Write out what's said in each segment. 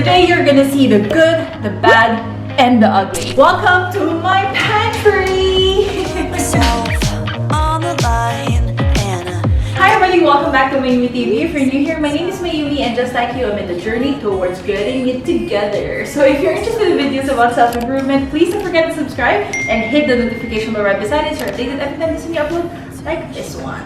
Today you're gonna see the good, the bad, and the ugly. Welcome to my pantry! Hi everybody, welcome back to Mayumi TV. If you're new here, my name is Mayumi, and just like you, I'm in the journey towards getting it together. So if you're interested in videos about self-improvement, please don't forget to subscribe and hit the notification bell right beside it so you're updated every time this new upload, like this one.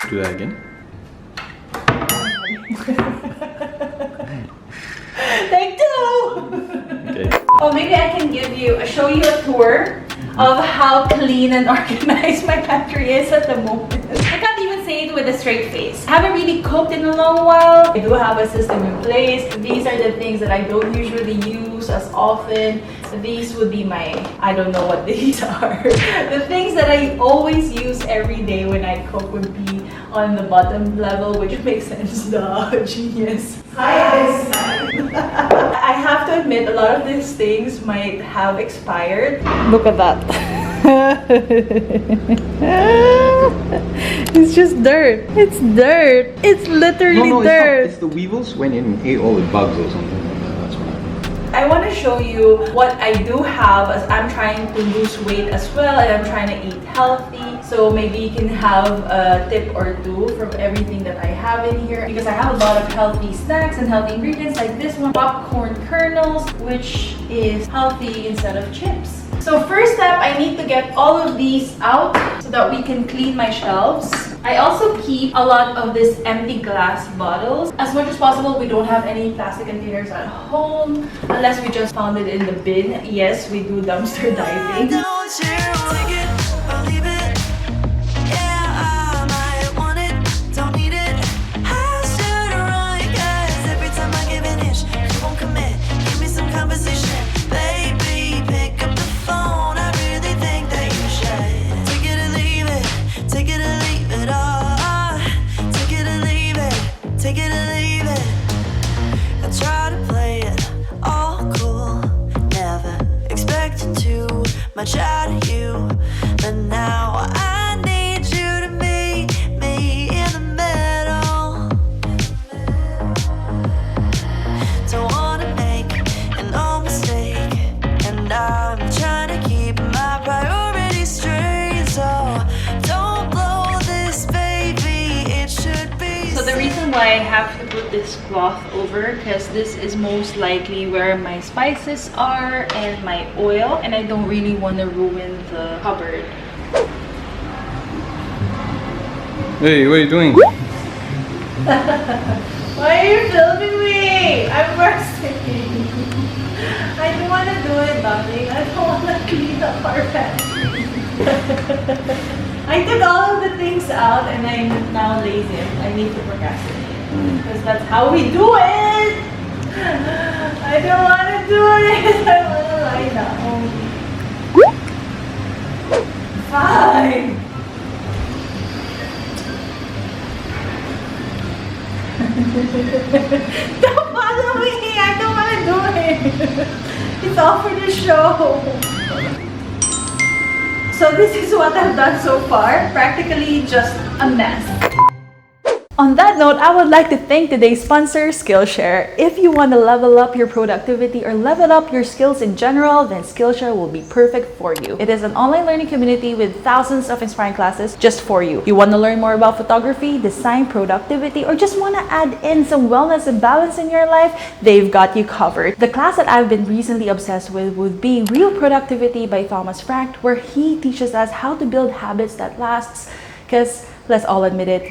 Do that again. Take two! Okay. Oh, maybe I can show you a tour of how clean and organized my pantry is at the moment. I can't even say it with a straight face. I haven't really cooked in a long while. I do have a system in place. These are the things that I don't usually use as often. These would be I don't know what these are. The things that I always use every day when I cook would be on the bottom level, which makes sense. Duh, genius. Hi guys! I have to admit, a lot of these things might have expired. Look at that. It's just dirt. It's dirt. It's literally dirt. It's the weevils went in and ate all the bugs or something. I want to show you what I do have as I'm trying to lose weight as well, and I'm trying to eat healthy. So maybe you can have a tip or two from everything that I have in here, because I have a lot of healthy snacks and healthy ingredients like this one, popcorn kernels, which is healthy instead of chips. So first step, I need to get all of these out so that we can clean my shelves. I also keep a lot of these empty glass bottles. As much as possible, we don't have any plastic containers at home unless we just found it in the bin. Yes, we do dumpster diving. Much out of you, but now I need you to meet me in the middle. Don't wanna make an old mistake, and I'm trying to keep my priorities straight. So don't blow this, baby. It should be. So the reason why I have to put this cloth over, because this is most likely where my spices are and my oil, and I don't really want to ruin the cupboard. Hey, what are you doing? Why are you filming me? I'm resting. I don't want to do it, darling. I don't want to clean up our pantry. I took all of the things out and I'm now lazy. I need to procrastinate. Because that's how we do it! I don't want to do it! I want to lie down. Fine! Don't follow me! I don't want to do it! It's all for the show! So this is what I've done so far. Practically just a mess. On that note, I would like to thank today's sponsor, Skillshare. If you want to level up your productivity or level up your skills in general, then Skillshare will be perfect for you. It is an online learning community with thousands of inspiring classes just for you. You want to learn more about photography, design, productivity, or just want to add in some wellness and balance in your life? They've got you covered. The class that I've been recently obsessed with would be Real Productivity by Thomas Frank, where he teaches us how to build habits that lasts, because let's all admit it,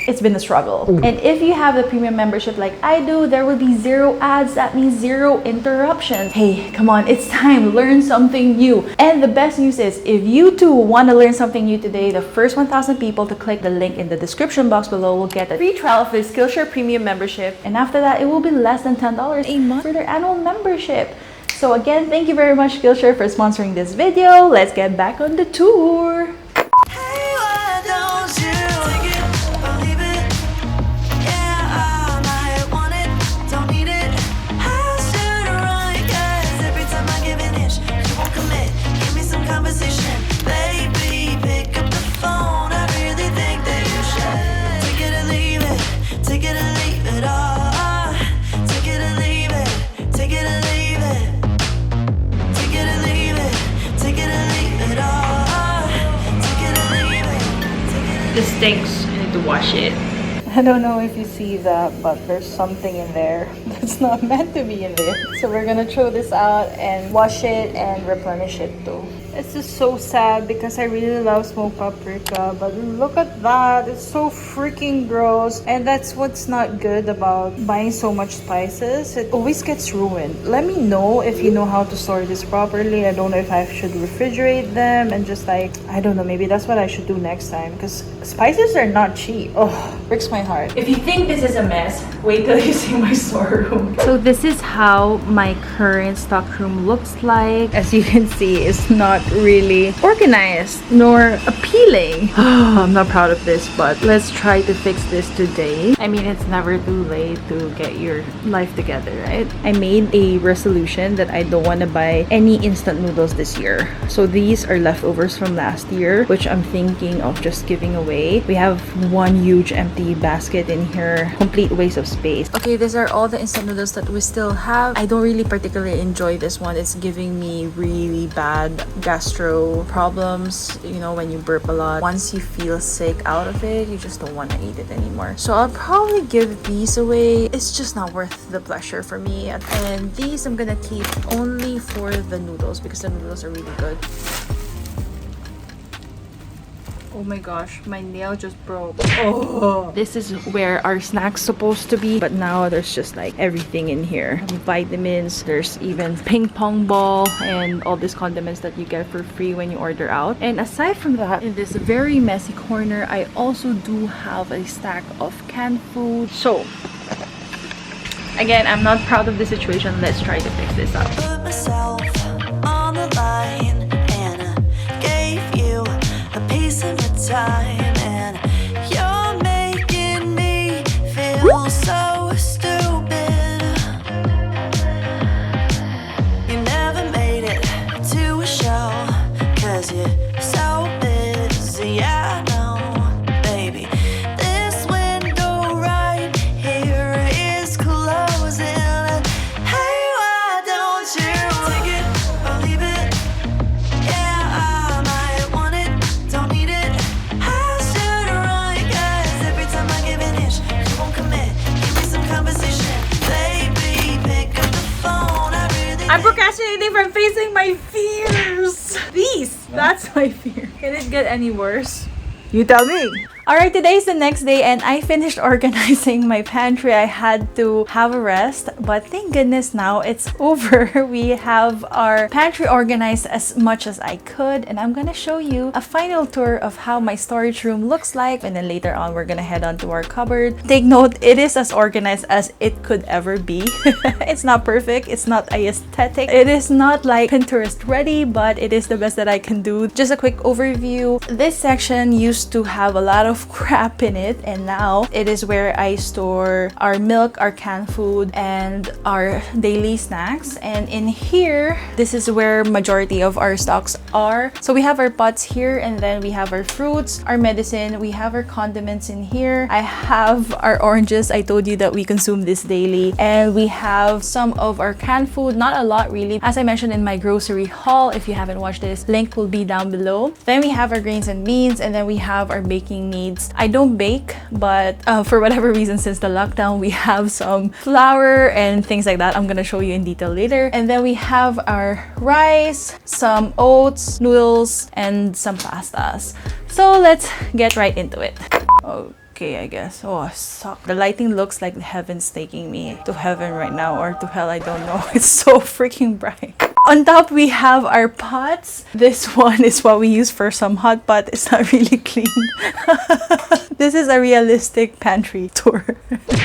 it's been a struggle. And if you have the premium membership like I do, there will be 0 ads. That means 0 interruptions. Hey, come on, it's time. Learn something new. And the best news is, if you too want to learn something new today, the first 1,000 people to click the link in the description box below will get a free trial of the Skillshare premium membership. And after that, it will be less than $10 a month for their annual membership. So again, thank you very much, Skillshare, for sponsoring this video. Let's get back on the tour. Conversation, baby, pick up the phone. I really think that This stinks. I need to wash it. I don't know if you see that, but there's something in there that's not meant to be in there. So we're gonna throw this out and wash it and replenish it too. It's just so sad because I really love smoked paprika, but look at that. It's so freaking gross. And that's what's not good about buying so much spices. It always gets ruined. Let me know if you know how to store this properly. I don't know if I should refrigerate them and just like, I don't know, maybe that's what I should do next time because spices are not cheap. Oh, breaks my heart. If you think this is a mess, wait till you see my storeroom. So this is how my current stockroom looks like. As you can see, it's not really organized nor appealing. I'm not proud of this, but let's try to fix this today. I mean, it's never too late to get your life together, right? I made a resolution that I don't want to buy any instant noodles this year. So these are leftovers from last year, which I'm thinking of just giving away. We have one huge empty basket in here, complete waste of space. Okay, these are all the instant noodles that we still have. I don't really particularly enjoy this one. It's giving me really bad gastro problems, you know, when you burp a lot. Once you feel sick out of it, you just don't want to eat it anymore. So I'll probably give these away. It's just not worth the pleasure for me. And these I'm gonna keep only for the noodles because the noodles are really good. Oh my gosh, my nail just broke. Oh, this is where our snack's supposed to be, but now there's just like everything in here. Vitamins, there's even ping pong ball and all these condiments that you get for free when you order out. And aside from that, in this very messy corner, I also do have a stack of canned food. So again, I'm not proud of the situation. Let's try to fix this up. Put myself on the line and I gave you a piece of my time, and you're making me feel so stupid. You never made it to a show 'cause you're so busy. I know, baby. This window right here is closing. Hey, why don't you take it or leave it? Yeah, I might want it, don't need it. I should run, 'cause every time I give an inch, you won't commit. Give me some conversation, baby. Pick up the phone. I really I'm procrastinating from facing my fears. These, that's my fear. Can it get any worse? You tell me. Alright, today's the next day and I finished organizing my pantry. I had to have a rest, but thank goodness now it's over. We have our pantry organized as much as I could, and I'm gonna show you a final tour of how my storage room looks like, and then later on we're gonna head on to our cupboard. Take note, it is as organized as it could ever be. It's not perfect, it's not aesthetic, it is not like Pinterest ready, but it is the best that I can do. Just a quick overview. This section used to have a lot of crap in it, and now it is where I store our milk, our canned food, and our daily snacks. And in here, this is where majority of our stocks are. So we have our pots here, and then we have our fruits, our medicine, we have our condiments in here. I have our oranges. I told you that we consume this daily, and we have some of our canned food, not a lot really, as I mentioned in my grocery haul. If you haven't watched this, link will be down below. Then we have our grains and beans, and then we have our baking needs. I don't bake, but for whatever reason, since the lockdown, we have some flour and things like that. I'm gonna show you in detail later. And then we have our rice, some oats, noodles, and some pastas. So let's get right into it. Okay, I guess. Oh, suck. The lighting looks like heaven's taking me to heaven right now, or to hell, I don't know. It's so freaking bright. On top, we have our pots. This one is what we use for some hot pot. It's not really clean. This is a realistic pantry tour.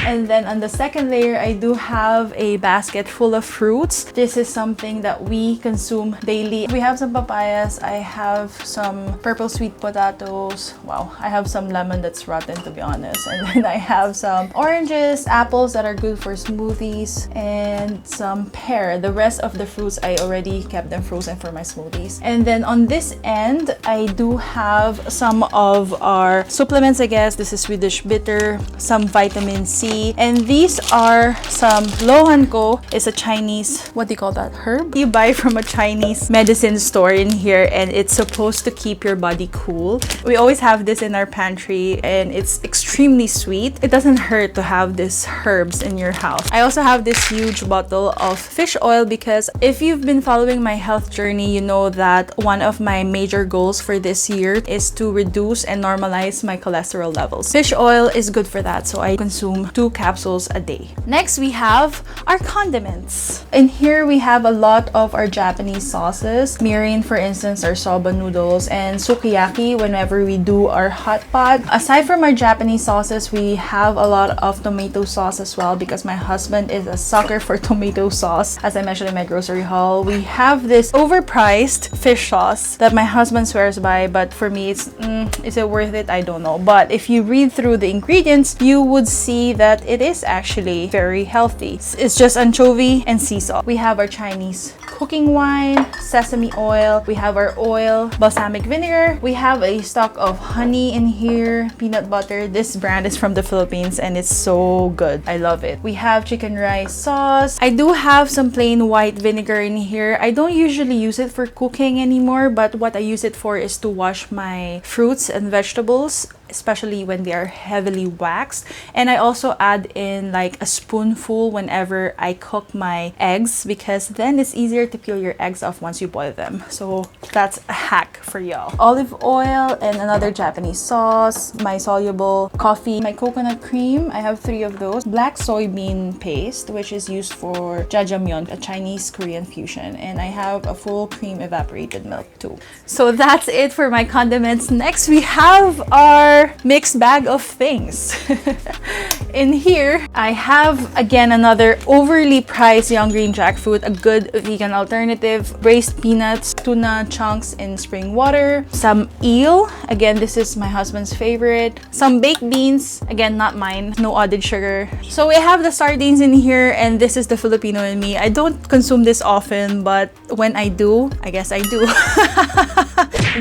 And then on the second layer, I do have a basket full of fruits. This is something that we consume daily. We have some papayas. I have some purple sweet potatoes. Wow, I have some lemon that's rotten, to be honest. And then I have some oranges, apples that are good for smoothies, and some pear. The rest of the fruits, I already kept them frozen for my smoothies. And then on this end, I do have some of our supplements again. sibuyas, this is Swedish bitter, some vitamin C, and these are some lohanko. It's a Chinese, what do you call that, herb? You buy from a Chinese medicine store in here, and it's supposed to keep your body cool. We always have this in our pantry, and it's extremely sweet. It doesn't hurt to have these herbs in your house. I also have this huge bottle of fish oil because if you've been following my health journey, you know that one of my major goals for this year is to reduce and normalize my cholesterol levels. Fish oil is good for that, so I consume 2 capsules a day. Next, we have our condiments. In here, we have a lot of our Japanese sauces. Mirin, for instance, our soba noodles, and sukiyaki whenever we do our hot pot. Aside from our Japanese sauces, we have a lot of tomato sauce as well because my husband is a sucker for tomato sauce. As I mentioned in my grocery haul, we have this overpriced fish sauce that my husband swears by, but for me, is it worth it? I don't know. But if you read through the ingredients, you would see that it is actually very healthy. It's just anchovy and sea salt. We have our Chinese cooking wine, sesame oil, we have our oil, balsamic vinegar, we have a stock of honey in here, peanut butter. This brand is from the Philippines and it's so good. I love it. We have chicken rice sauce. I do have some plain white vinegar in here. I don't usually use it for cooking anymore, but what I use it for is to wash my fruits and vegetables, especially when they are heavily waxed. And I also add in like a spoonful whenever I cook my eggs because then it's easier to peel your eggs off once you boil them. So that's a hack for y'all. Olive oil and another Japanese sauce, my soluble coffee, my coconut cream. I have 3 of those. Black soybean paste, which is used for jjajangmyeon, a Chinese Korean fusion. And I have a full cream evaporated milk too. So that's it for my condiments. Next, we have our mixed bag of things. In here, I have again another overly priced young green jackfruit, a good vegan alternative, braised peanuts, tuna chunks in spring water, some eel, again this is my husband's favorite, some baked beans, again not mine, no added sugar. So we have the sardines in here, and this is the Filipino in me. I don't consume this often, but when I do, I guess I do.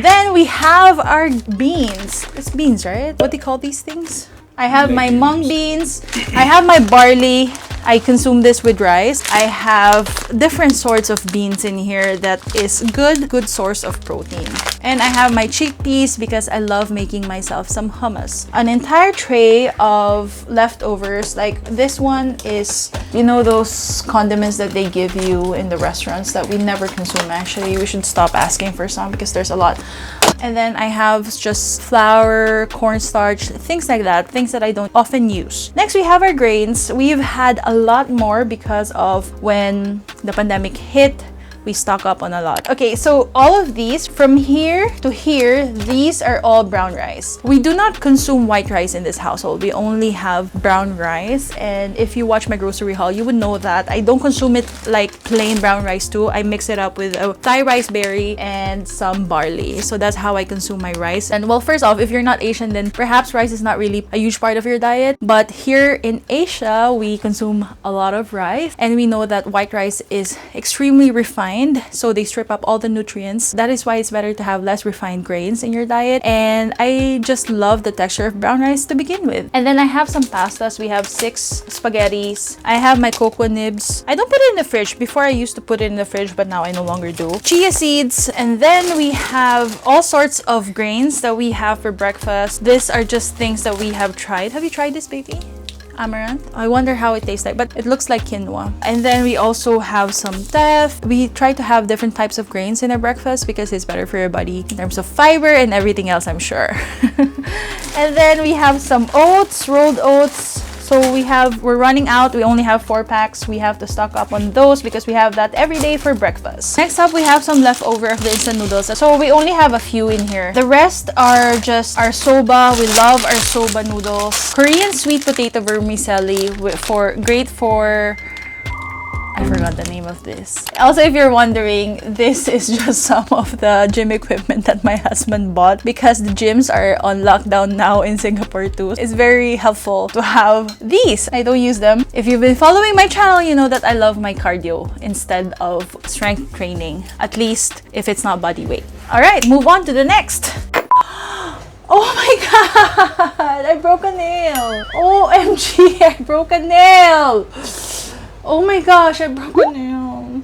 Then we have our beans. It's beans, right? What do you call these things? I have my mung beans. I have my barley. I consume this with rice. I have different sorts of beans in here that is good source of protein. And I have my chickpeas because I love making myself some hummus. An entire tray of leftovers, like this one is, you know, those condiments that they give you in the restaurants that we never consume actually. We should stop asking for some because there's a lot. And then I have just flour, cornstarch, things like that, things that I don't often use. Next, we have our grains. We've had a lot more because of when the pandemic hit. We stock up on a lot. Okay, so all of these from here to here, these are all brown rice. We do not consume white rice in this household. We only have brown rice. And if you watch my grocery haul, you would know that I don't consume it like plain brown rice too. I mix it up with a Thai rice berry and some barley. So that's how I consume my rice. And well, first off, if you're not Asian, then perhaps rice is not really a huge part of your diet. But here in Asia, we consume a lot of rice. And we know that white rice is extremely refined, so they strip up all the nutrients. That is why it's better to have less refined grains in your diet. And I just love the texture of brown rice to begin with. And then I have some pastas. We have 6 spaghettis. I have my cocoa nibs. I don't put it in the fridge. Before I used to put it in the fridge, but now I no longer do. Chia seeds. And then we have all sorts of grains that we have for breakfast. These are just things that we have tried. Have you tried this, baby? Amaranth. I wonder how it tastes like, but it looks like quinoa. And then we also have some teff. We try to have different types of grains in our breakfast because it's better for your body in terms of fiber and everything else, I'm sure. And then we have some oats, rolled oats. So we're running out. We only have 4 packs. We have to stock up on those because we have that every day for breakfast. Next up, we have some leftover of the instant noodles. So we only have a few in here. The rest are just our soba. We love our soba noodles. Korean sweet potato vermicelli great for I forgot the name of this. Also, if you're wondering, this is just some of the gym equipment that my husband bought because the gyms are on lockdown now in Singapore too. It's very helpful to have these. I don't use them. If you've been following my channel, you know that I love my cardio instead of strength training, at least if it's not body weight. All right, move on to the next. Oh my god! I broke a nail! OMG! I broke a nail! Oh my gosh, I broke a nail.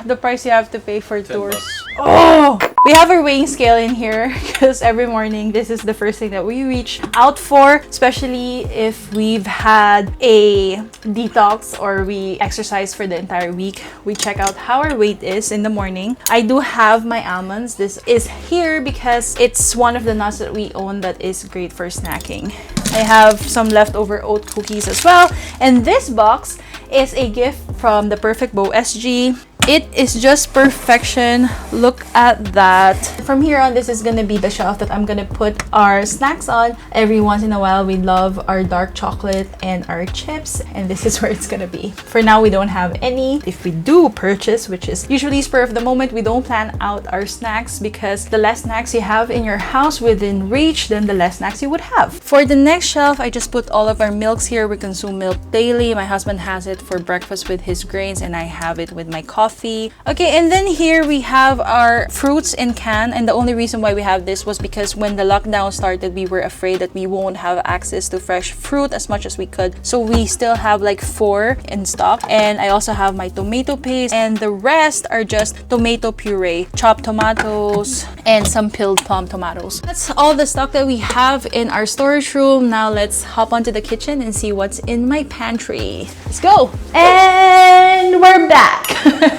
The price you have to pay for tours. Oh! We have a weighing scale in here because every morning this is the first thing that we reach out for, especially if we've had a detox or we exercise for the entire week. We check out how our weight is in the morning. I do have my almonds. This is here because it's one of the nuts that we own that is great for snacking. I have some leftover oat cookies as well. And this box is a gift from the Perfect Bow SG. It is just perfection. Look at that. From here on, this is gonna be the shelf that I'm gonna put our snacks on. Every once in a while, we love our dark chocolate and our chips, and this is where it's gonna be. For now, we don't have any. If we do purchase, which is usually spur of the moment, we don't plan out our snacks because the less snacks you have in your house within reach, then the less snacks you would have. For the next shelf, I just put all of our milks here. We consume milk daily. My husband has it for breakfast with his grains, and I have it with my coffee. Okay, and then here we have our fruits in can, and the only reason why we have this was because when the lockdown started, we were afraid that we won't have access to fresh fruit as much as we could. So we still have like 4 in stock, and I also have my tomato paste, and the rest are just tomato puree, chopped tomatoes, and some peeled plum tomatoes. That's all the stock that we have in our storage room. Now let's hop onto the kitchen and see what's in my pantry. Let's go! And we're back!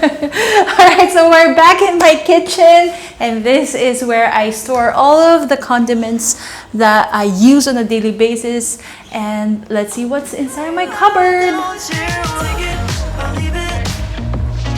Alright, so we're back in my kitchen, and this is where I store all of the condiments that I use on a daily basis. And let's see what's inside my cupboard. Don't you take it or leave it?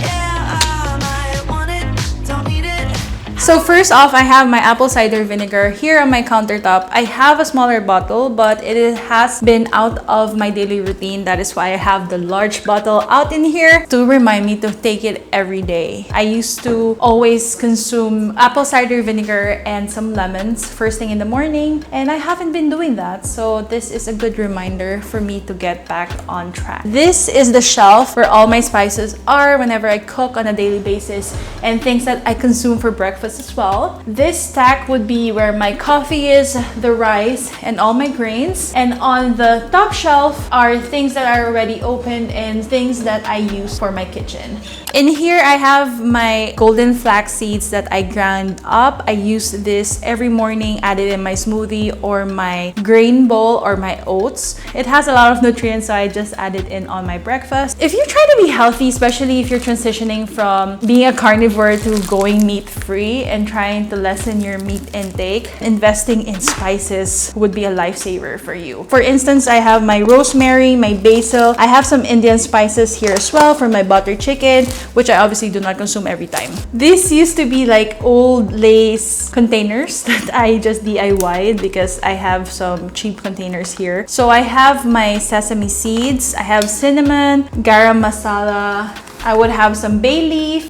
Yeah, I might want it, don't need it. So first off, I have my apple cider vinegar here on my countertop. I have a smaller bottle, but it has been out of my daily routine. That is why I have the large bottle out in here to remind me to take it every day. I used to always consume apple cider vinegar and some lemons first thing in the morning, and I haven't been doing that. So this is a good reminder for me to get back on track. This is the shelf where all my spices are whenever I cook on a daily basis and things that I consume for breakfast as well. This stack would be where my coffee is, the rice, and all my grains. And on the top shelf are things that are already opened and things that I use for my kitchen. In here, I have my golden flax seeds that I ground up. I use this every morning, add it in my smoothie or my grain bowl or my oats. It has a lot of nutrients, so I just add it in on my breakfast. If you try to be healthy, especially if you're transitioning from being a carnivore to going meat-free and trying to lessen your meat intake, investing in spices would be a lifesaver for you. For instance, I have my rosemary, my basil. I have some Indian spices here as well for my butter chicken, which I obviously do not consume every time. This used to be like old lace containers that I just DIY'd because I have some cheap containers here. So I have my sesame seeds, I have cinnamon, garam masala, I would have some bay leaf,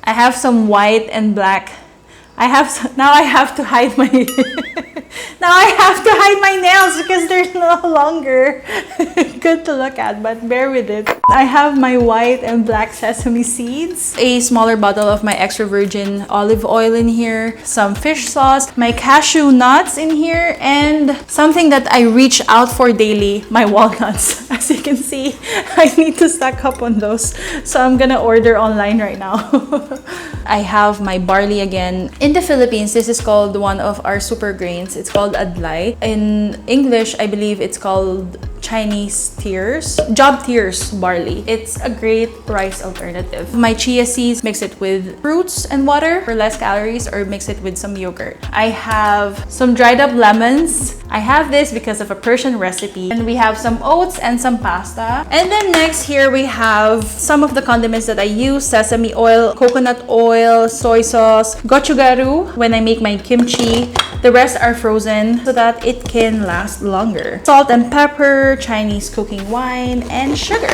I have some white and black. Now I have to hide my now I have to hide my nails because they're no longer good to look at, but bear with it. I have my white and black sesame seeds, a smaller bottle of my extra virgin olive oil in here, some fish sauce, my cashew nuts in here, and something that I reach out for daily, my walnuts. As you can see, I need to stock up on those, so I'm gonna order online right now. I have my barley again. In the Philippines, this is called one of our super grains. It's called adlay. In English, I believe it's called Chinese tears, job tears barley. It's a great rice alternative. My chia seeds, mix it with fruits and water for less calories, or mix it with some yogurt. I have some dried up lemons. I have this because of a Persian recipe. And we have some oats and some pasta. And then next here we have some of the condiments that I use: sesame oil, coconut oil, soy sauce, gochugaru when I make my kimchi. The rest are frozen so that it can last longer. Salt and pepper, Chinese cooking wine, and sugar.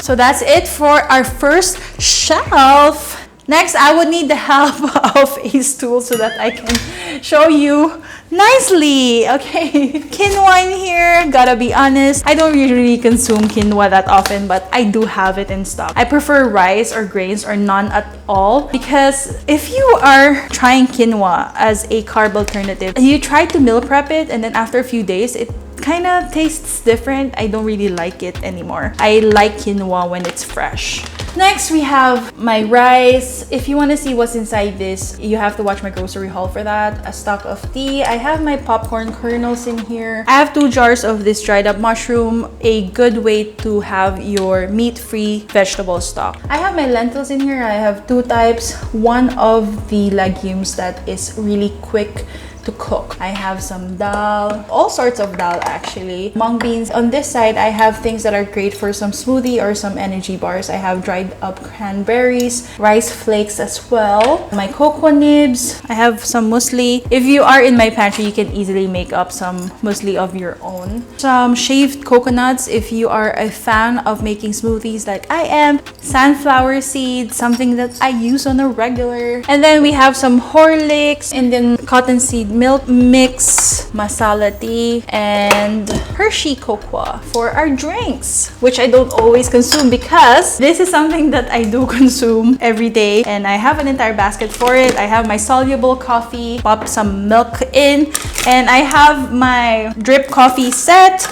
So that's it for our first shelf. Next, I would need the help of a stool so that I can show you nicely. Okay, quinoa in here. Gotta be honest, I don't usually consume quinoa that often, but I do have it in stock. I prefer rice or grains or none at all, because if you are trying quinoa as a carb alternative, you try to meal prep it, and then after a few days, it kind of tastes different. I don't really like it anymore. I like quinoa when it's fresh. Next, we have my rice. If you want to see what's inside this, you have to watch my grocery haul for that. A stock of tea. I have my popcorn kernels in here. I have 2 jars of this dried up mushroom, a good way to have your meat-free vegetable stock. I have my lentils in here. I have 2 types. One of the legumes that is really quick to cook. I have some dal, all sorts of dal actually. Mung beans. On this side, I have things that are great for some smoothie or some energy bars. I have dried up cranberries, rice flakes as well, my cocoa nibs. I have some muesli. If you are in my pantry, you can easily make up some muesli of your own. Some shaved coconuts if you are a fan of making smoothies like I am. Sunflower seeds, something that I use on a regular. And then we have some Horlicks, Indian cottonseed milk mix, masala tea, and Hershey cocoa for our drinks, which I don't always consume because this is something that I do consume every day, and I have an entire basket for it. I have my soluble coffee, pop some milk in, and I have my drip coffee set.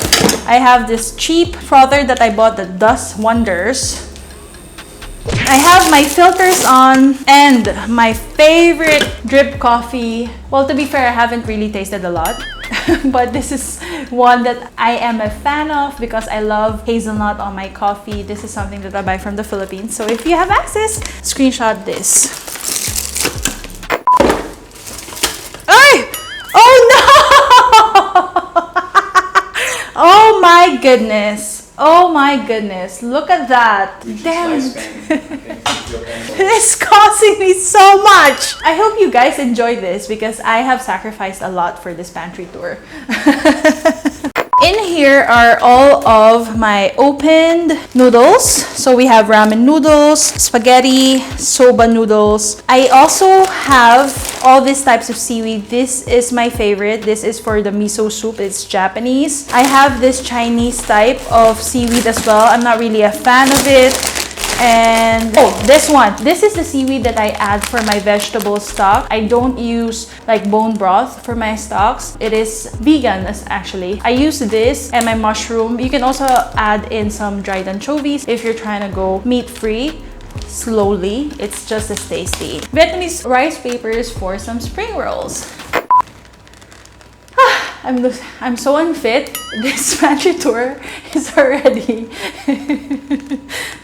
I have this cheap frother that I bought that does wonders. I have my filters on and my favorite drip coffee. Well, to be fair, I haven't really tasted a lot, but this is one that I am a fan of because I love hazelnut on my coffee. This is something that I buy from the Philippines. So if you have access, screenshot this. Ay! Oh no! Oh my goodness. Oh my goodness, look at that. Damn. It's costing me so much. I hope you guys enjoy this because I have sacrificed a lot for this pantry tour. In here are all of my opened noodles. So we have ramen noodles, spaghetti, soba noodles. I also have all these types of seaweed. This is my favorite. This is for the miso soup. It's Japanese. I have this Chinese type of seaweed as well. I'm not really a fan of it. And oh, this one. This is the seaweed that I add for my vegetable stock. I don't use like bone broth for my stocks. It is vegan actually. I use this and my mushroom. You can also add in some dried anchovies if you're trying to go meat-free. Slowly, it's just as tasty. Vietnamese rice papers for some spring rolls. I'm so unfit. This pantry tour is already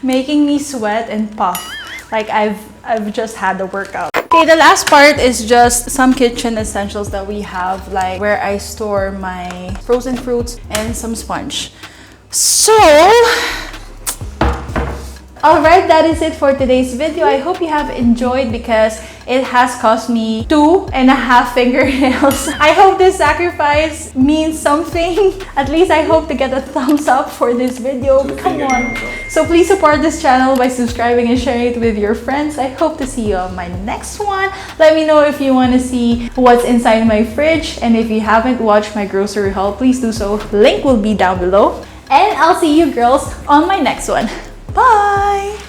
making me sweat and puff like I've just had a workout. Okay, the last part is just some kitchen essentials that we have, like where I store my frozen fruits and some sponge. So alright, that is it for today's video. I hope you have enjoyed because it has cost me 2.5 fingernails. I hope this sacrifice means something. At least I hope to get a thumbs up for this video. Come on. So please support this channel by subscribing and sharing it with your friends. I hope to see you on my next one. Let me know if you want to see what's inside my fridge. And if you haven't watched my grocery haul, please do so. Link will be down below. And I'll see you girls on my next one. Bye!